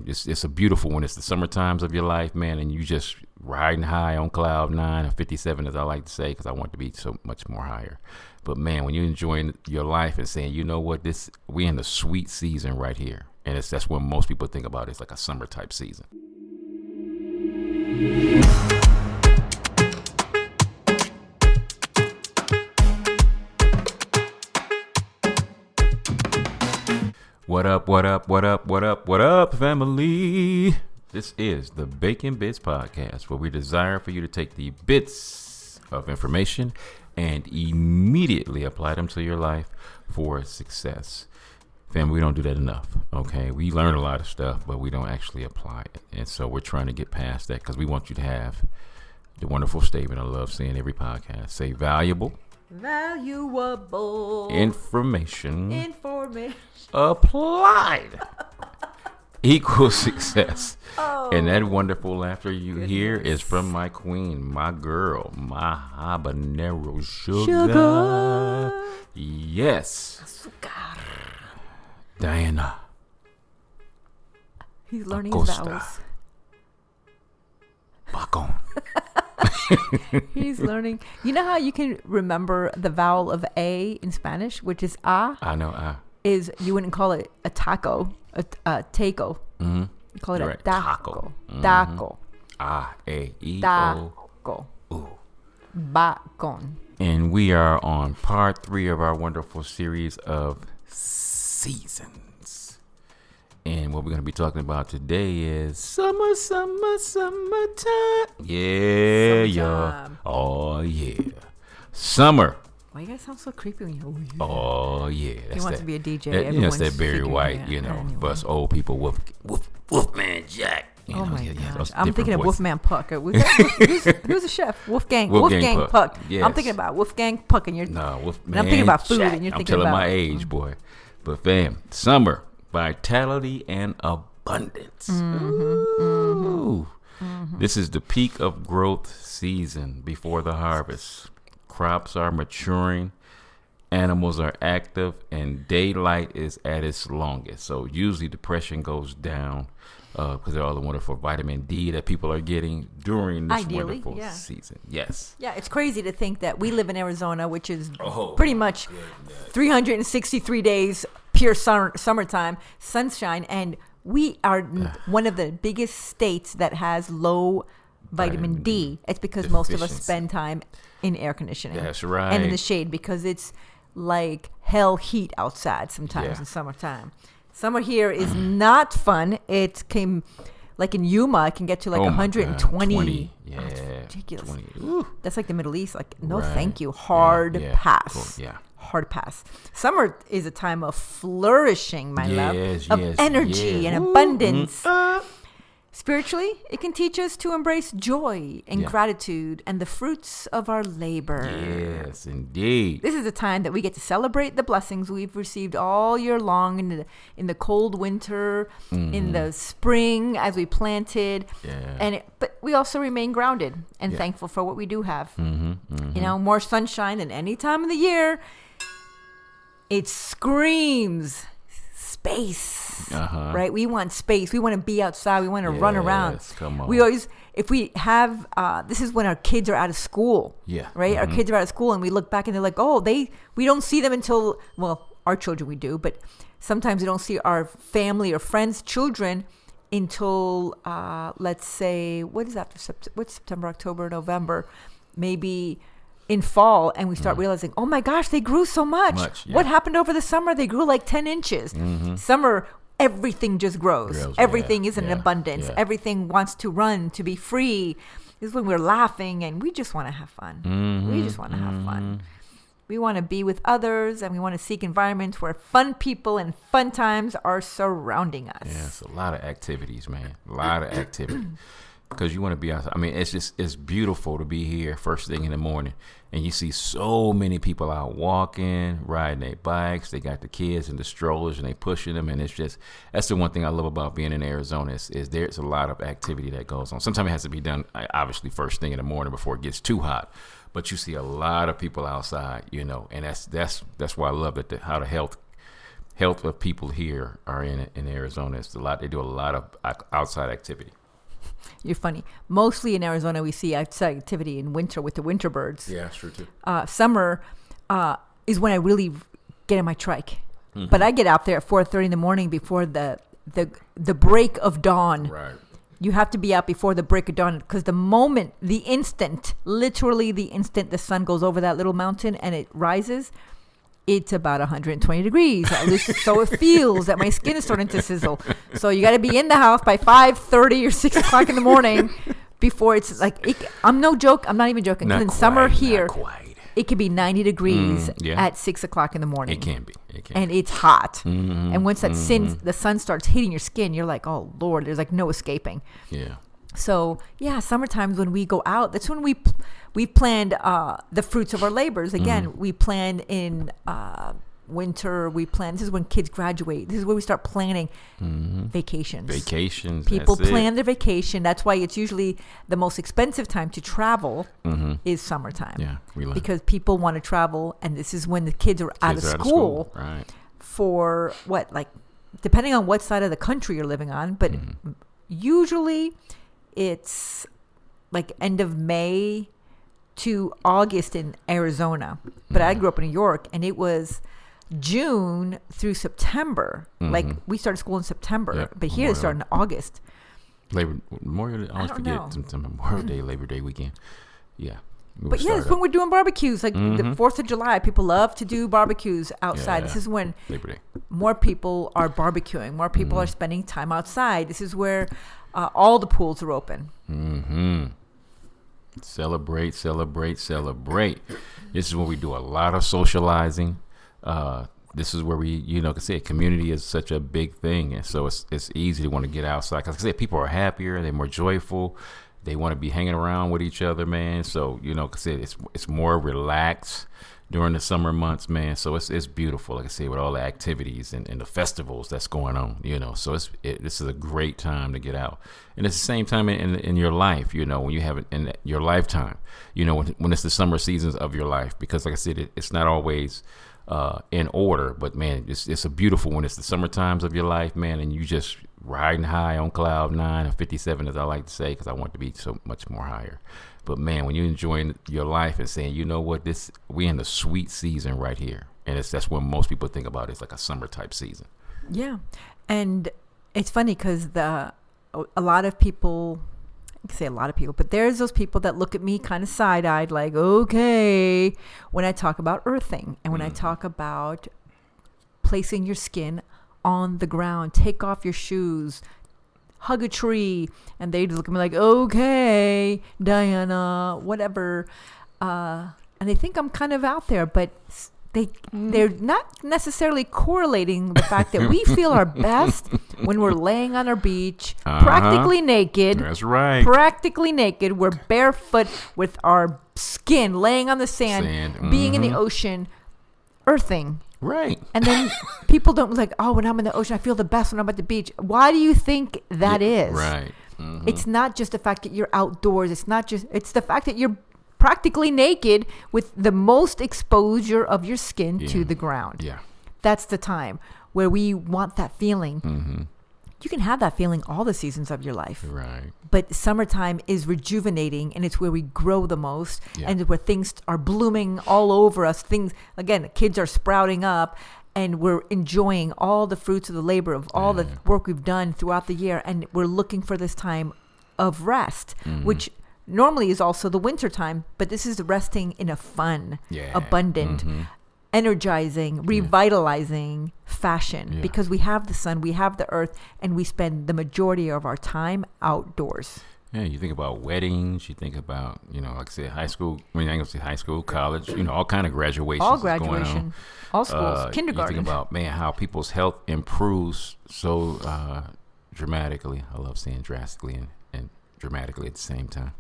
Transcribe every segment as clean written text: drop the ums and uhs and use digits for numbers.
man, it's a beautiful when it's the summer times of your life, man, and you just riding high on cloud 9 or 57, as I like to say, because I want it to be so much more higher. But man, when you're enjoying your life and saying, you know what, we in the sweet season right here, and that's what most people think about. It's like a summer type season. What up, what up, what up, what up, what up, family? This is the Bacon Bits Podcast, where we desire for you to take the bits of information and immediately apply them to your life for success. Family, we don't do that enough, okay? We learn a lot of stuff, but we don't actually apply it. And so we're trying to get past that because we want you to have the wonderful statement I love saying every podcast. Say valuable information applied equals success. And that wonderful laughter you hear is from my queen, my girl, my habanero sugar. Yes. Diana. He's learning his vowels. Bacon. He's learning. You know how you can remember the vowel of A in Spanish, which is A? I know A. Is you wouldn't call it a taco, a taco. Mm-hmm. You call it a taco. Mm-hmm. Taco. A-E-O. Taco. Ooh. Bacon. And we are on part 3 of our wonderful series of seasons. And what we're going to be talking about today is summertime. Yeah, yeah. Oh, yeah. Summer. Why you guys sound so creepy when you Oh, yeah. He wants to be a DJ. That's that Barry White, us old people, Wolfman Jack. Oh my gosh. I'm thinking of Wolfman Puck. Who's the chef? Wolfgang Puck. Yes. I'm thinking about Wolfgang Puck, and Wolfman I'm thinking about food, Jack. and you're I'm thinking telling about my age, boy. But fam, summer, vitality and abundance. Ooh. This is the peak of growth season before the harvest. Crops are maturing, animals are active, and daylight is at its longest. So usually depression goes down because of all the wonderful vitamin D that people are getting during this wonderful season. Yes. Yeah, it's crazy to think that we live in Arizona, which is pretty much 363 days pure summertime, sunshine, and we are one of the biggest states that has low vitamin D. It's because most of us spend time in air conditioning. That's right. And in the shade, because it's like hell heat outside sometimes in summertime. Summer here is not fun. It came, like in Yuma, it can get to like 120. 20. Yeah. Oh, it's ridiculous. 20. That's like the Middle East. Like, no, thank you. Hard pass. Cool. Yeah. Hard pass. Summer is a time of flourishing, my love, of energy and abundance. Spiritually, it can teach us to embrace joy and gratitude and the fruits of our labor. Yes, indeed. This is a time that we get to celebrate the blessings we've received all year long in the cold winter, in the spring as we planted. Yeah. But we also remain grounded and thankful for what we do have. More sunshine than any time of the year. It screams space, right? We want space. We want to be outside. We want to run around. Come on. We always, if we have, this is when our kids are out of school, right? Our kids are out of school, and we look back and they're like, we don't see them until, well, our children we do, but sometimes we don't see our family or friends' children until, let's say, what's September, October, November, maybe in fall, and we start realizing, oh my gosh, they grew so much. What happened over the summer? They grew like 10 inches. Summer, everything just grows. Everything is in abundance. Everything wants to run, to be free. This is when we're laughing, and we just want to have fun. We just want to have fun. We want to be with others, and we want to seek environments where fun people and fun times are surrounding us. Yes, a lot of activities, man. A lot of activity. Because you want to be outside. I mean, it's beautiful to be here first thing in the morning, and you see so many people out walking, riding their bikes. They got the kids in the strollers, and they pushing them, and that's the one thing I love about being in Arizona is there's a lot of activity that goes on. Sometimes it has to be done obviously first thing in the morning before it gets too hot, but you see a lot of people outside, and that's why I love it, how the health health of people here are in Arizona. It's a lot. They do a lot of outside activity. You're funny. Mostly in Arizona, we see outside activity in winter with the winter birds. Yeah, that's true too. Summer is when I really get in my trike. But I get out there at 4:30 in the morning before the break of dawn. Right. You have to be out before the break of dawn because literally the instant the sun goes over that little mountain and it rises, it's about 120 degrees. At least so it feels that my skin is starting to sizzle. So you got to be in the house by 5:30 or 6 o'clock in the morning before it's like, I'm no joke. I'm not even joking. Not in quite, summer here, it could be 90 degrees at 6 o'clock in the morning. It can be. And it's hot. And once the sun starts hitting your skin, you're like, oh, Lord, there's like no escaping. Yeah. So, yeah, summertime when we go out, that's when we've planned the fruits of our labors. Again, we plan in winter. This is when kids graduate. This is where we start planning vacations. People plan their vacation. That's why it's usually the most expensive time to travel is summertime. Yeah, because people want to travel, and this is when the kids are out of school. Right. For what, like, depending on what side of the country you're living on, but usually it's like end of May to August in Arizona. But I grew up in New York, and it was June through September. Like, we started school in September, but here it's starting in August. Memorial Day, I always forget Memorial Day, Labor Day weekend. Yeah. But yeah, it's when we're doing barbecues, like the 4th of July. People love to do barbecues outside. Yeah. This is when Labor Day. More people are barbecuing. More people are spending time outside. This is where all the pools are open. Celebrate. This is when we do a lot of socializing. This is where we, like I said, community is such a big thing. And so it's easy to want to get outside. Because like I said, people are happier. They're more joyful. They want to be hanging around with each other, man. So, like I said, it's more relaxed during the summer months, man. So it's beautiful, like I said, with all the activities and the festivals that's going on, So this is a great time to get out. And it's the same time in your life, when you have it in your lifetime, when it's the summer seasons of your life. Because like I said, it's not always in order, but man, it's a beautiful when it's the summer times of your life, man, and you just riding high on cloud 9 or 57, as I like to say, because I want to be so much more higher. But man, when you're enjoying your life and saying, you know what, we in the sweet season right here, and that's what most people think about. It's like a summer type season. Yeah, and it's funny because a lot of people. I can say a lot of people, but there's those people that look at me kind of side-eyed, like, okay, when I talk about earthing and when I talk about placing your skin on the ground, take off your shoes, hug a tree, and they look at me like, okay, Diana, whatever, and they think I'm kind of out there, but they're not necessarily correlating the fact that we feel our best when we're laying on our beach, practically naked. That's right. Practically naked. We're barefoot with our skin laying on the sand. Being in the ocean, earthing. Right. And then people don't like, oh, when I'm in the ocean, I feel the best when I'm at the beach. Why do you think that is? Right. It's not just the fact that you're outdoors. It's the fact that you're practically naked with the most exposure of your skin to the ground. Yeah. That's the time where we want that feeling. You can have that feeling all the seasons of your life. Right. But summertime is rejuvenating, and it's where we grow the most, and where things are blooming all over us. Again, kids are sprouting up, and we're enjoying all the fruits of the labor of all the work we've done throughout the year, and we're looking for this time of rest, which normally is also the winter time, but this is resting in a fun, abundant, energizing, revitalizing fashion because we have the sun, we have the earth, and we spend the majority of our time outdoors. Yeah, you think about weddings, you think about, like I said, high school, I ain't gonna say high school, college, all kind of graduations. All graduation, all schools, kindergarten. You think about, man, how people's health improves so dramatically. I love saying drastically and dramatically at the same time.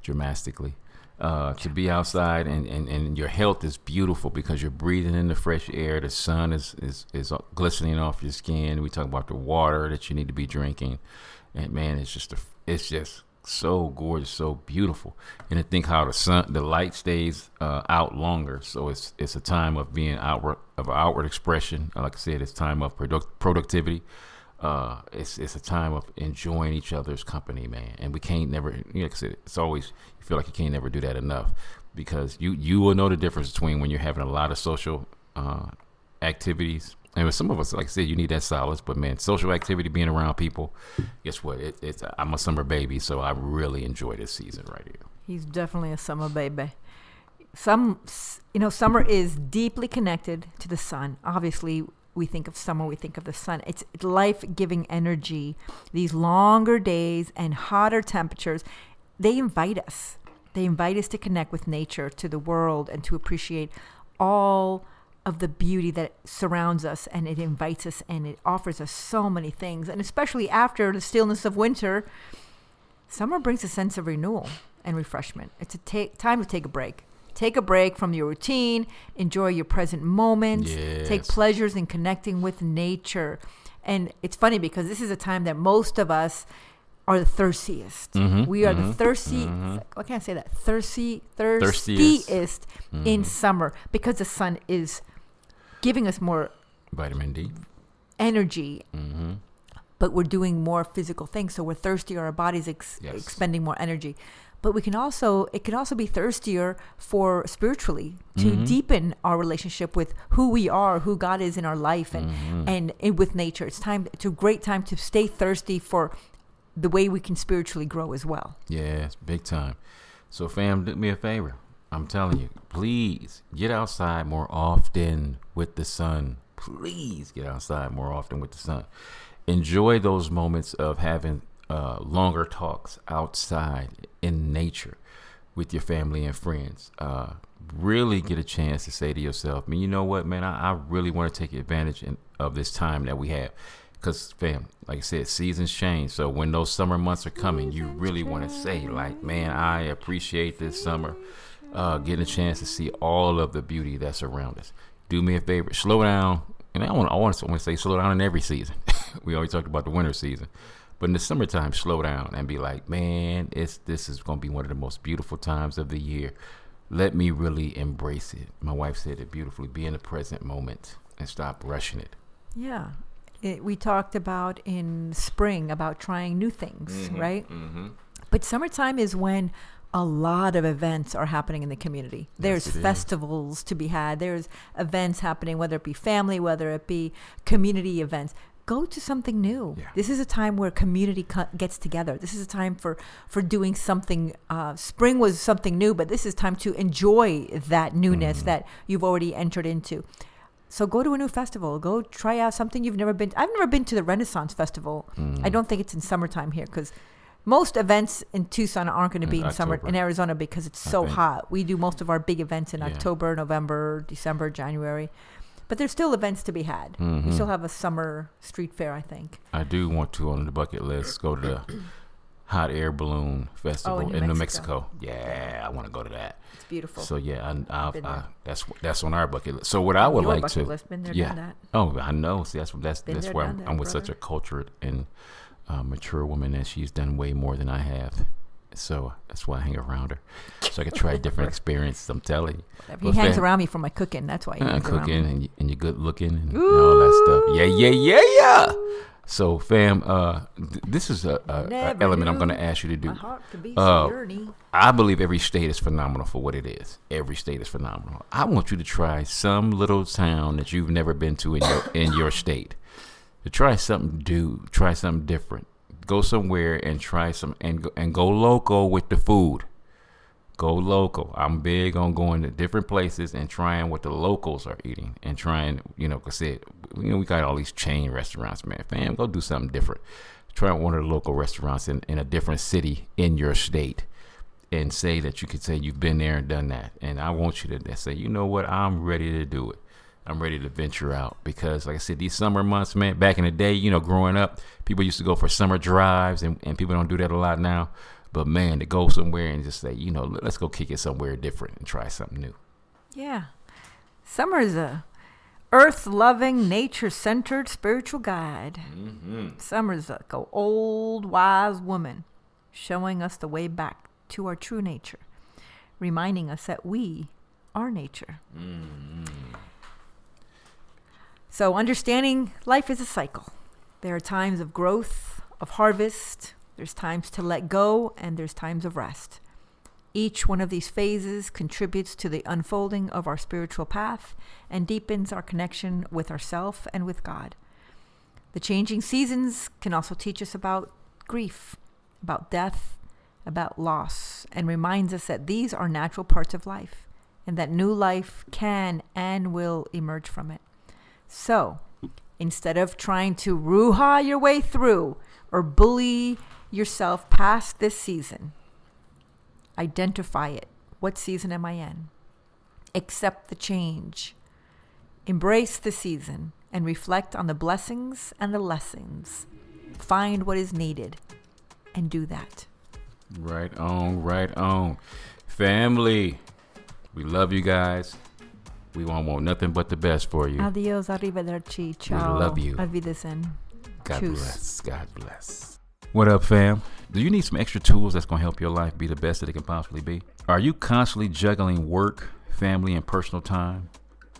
Dramatically. To be outside and your health is beautiful because you're breathing in the fresh air. The sun is glistening off your skin. We talk about the water that you need to be drinking, and man, it's just so gorgeous, so beautiful. And to think how the light stays out longer. So it's a time of being outward expression. Like I said, it's time of productivity. It's a time of enjoying each other's company, man. And we can't never, like I said, it's always, you feel like you can't never do that enough, because you will know the difference between when you're having a lot of social activities. And with some of us, like I said, you need that solace. But man, social activity, being around people, guess what? I'm a summer baby, so I really enjoy this season right here. He's definitely a summer baby. Summer is deeply connected to the sun. Obviously, we think of summer, we think of the sun. It's life-giving energy. These longer days and hotter temperatures, they invite us. They invite us to connect with nature, to the world, and to appreciate all of the beauty that surrounds us, and it invites us and it offers us so many things. And especially after the stillness of winter, summer brings a sense of renewal and refreshment. It's time to take a break. Take a break from your routine, enjoy your present moments, take pleasures in connecting with nature. And it's funny because this is a time that most of us are the thirstiest. We are the thirsty, I can't say that, thirstiest in summer, because the sun is giving us more vitamin D, energy, but we're doing more physical things. So we're thirsty, our body's expending more energy. But it can also be thirstier for spiritually, to deepen our relationship with who we are, who God is in our life, and with nature. It's a great time to stay thirsty for the way we can spiritually grow as well. Yeah, it's big time. So fam, do me a favor. I'm telling you, please get outside more often with the sun. Please get outside more often with the sun. Enjoy those moments of having longer talks outside in nature with your family and friends. Really get a chance to say to yourself, man, you know what, man, I really want to take advantage of this time that we have. Because, fam, like I said, seasons change. So when those summer months are coming, you really want to say, like, man, I appreciate this summer. Getting a chance to see all of the beauty that's around us. Do me a favor, slow down. And I want to say slow down in every season. We always talked about the winter season. But in the summertime, slow down and be like, man, this is going to be one of the most beautiful times of the year. Let me really embrace it. My wife said it beautifully. Be in the present moment and stop rushing it. Yeah. We talked about in spring about trying new things, right? But summertime is when a lot of events are happening in the community. There's festivals to be had. There's events happening, whether it be family, whether it be community events. Go to something new. Yeah. This is a time where community gets together. This is a time for doing something. Spring was something new, but this is time to enjoy that newness that you've already entered into. So go to a new festival. Go try out something you've never been to. I've never been to the Renaissance Festival. I don't think it's in summertime here, because most events in Tucson aren't going to be in summer in Arizona, because it's so hot. We do most of our big events in October, November, December, January. But there's still events to be had. We still have a summer street fair, I think. I do want to, on the bucket list, go to the Hot Air Balloon Festival in New Mexico. Yeah, I want to go to that. It's beautiful. So yeah, that's on our bucket list. So what I would like to, been there, done that. Oh, I know. See, that's why I'm with such a cultured and mature woman, and she's done way more than I have. So that's why I hang around her, so I can try different experiences. I'm telling you. He hangs around me for my cooking. That's why he hangs cooking around me. And you're good looking and all that stuff. Yeah. So, fam, this is a element I'm going to ask you to do. My heart could be so dirty. I believe every state is phenomenal for what it is. Every state is phenomenal. I want you to try some little town that you've never been to in your state. To try something new, try something different. Go somewhere and try some and go local with the food. Go local. I'm big on going to different places and trying what the locals are eating and trying, cause I said, we got all these chain restaurants, man. Fam, go do something different. Try one of the local restaurants in a different city in your state and say that you could say you've been there and done that. And I want you to say, you know what? I'm ready to do it. I'm ready to venture out, because like I said, these summer months, man, back in the day, growing up, people used to go for summer drives and people don't do that a lot now. But man, to go somewhere and just say, let's go kick it somewhere different and try something new. Yeah. Summer is a earth-loving, nature-centered spiritual guide. Summer is like an old, wise woman. showing us the way back to our true nature, reminding us that we are nature. So understanding life is a cycle. There are times of growth, of harvest. There's times to let go, and there's times of rest. Each one of these phases contributes to the unfolding of our spiritual path and deepens our connection with ourself and with God. The changing seasons can also teach us about grief, about death, about loss, and reminds us that these are natural parts of life and that new life can and will emerge from it. So, instead of trying to ruha your way through or bully yourself past this season, identify it. What season am I in? Accept the change. Embrace the season and reflect on the blessings and the lessons. Find what is needed and do that. Right on, right on. Family, we love you guys. We won't want nothing but the best for you. Adios, arrivederci, ciao. We love you. Auf Wiedersehen. God Tschüss. bless. God bless. What up, fam? Do you need some extra tools that's going to help your life be the best that it can possibly be? Are you constantly juggling work, family, and personal time,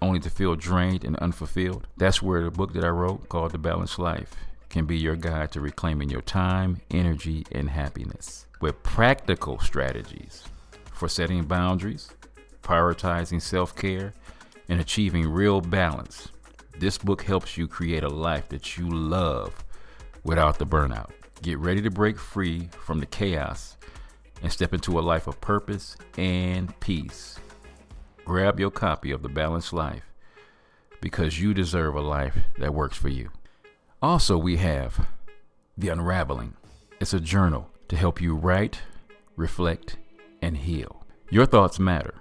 only to feel drained and unfulfilled? That's where the book that I wrote, called The Balanced Life, can be your guide to reclaiming your time, energy, and happiness. With practical strategies for setting boundaries, prioritizing self-care, and achieving real balance. This book helps you create a life that you love without the burnout. Get ready to break free from the chaos and step into a life of purpose and peace. Grab your copy of The Balanced Life because you deserve a life that works for you. Also, we have The Unraveling. It's a journal to help you write, reflect, and heal. Your thoughts matter.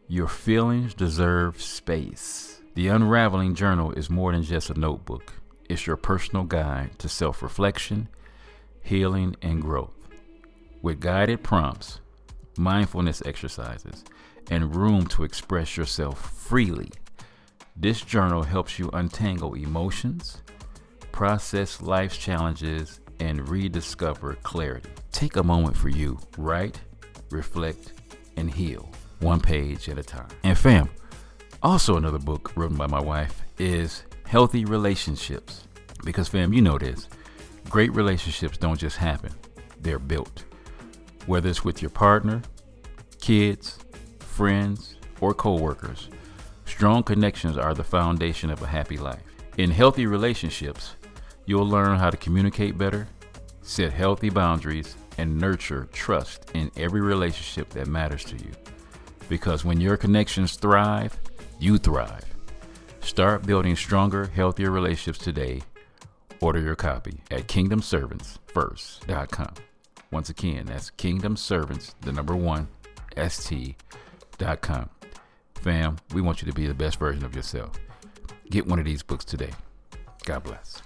Your feelings deserve space. The Unraveling Journal is more than just a notebook. It's your personal guide to self-reflection, healing, and growth. With guided prompts, mindfulness exercises, and room to express yourself freely, this journal helps you untangle emotions, process life's challenges, and rediscover clarity. Take a moment for you. Write, reflect, and heal, one page at a time. And fam, also another book written by my wife is Healthy Relationships. Because fam, you know this. Great relationships don't just happen. They're built. Whether it's with your partner, kids, friends, or co-workers, strong connections are the foundation of a happy life. In Healthy Relationships, you'll learn how to communicate better, set healthy boundaries, and nurture trust in every relationship that matters to you. Because when your connections thrive, you thrive. Start building stronger, healthier relationships today. Order your copy at kingdomservantsfirst.com. Once again, that's kingdomservants1st.com. Fam, we want you to be the best version of yourself. Get one of these books today. God bless.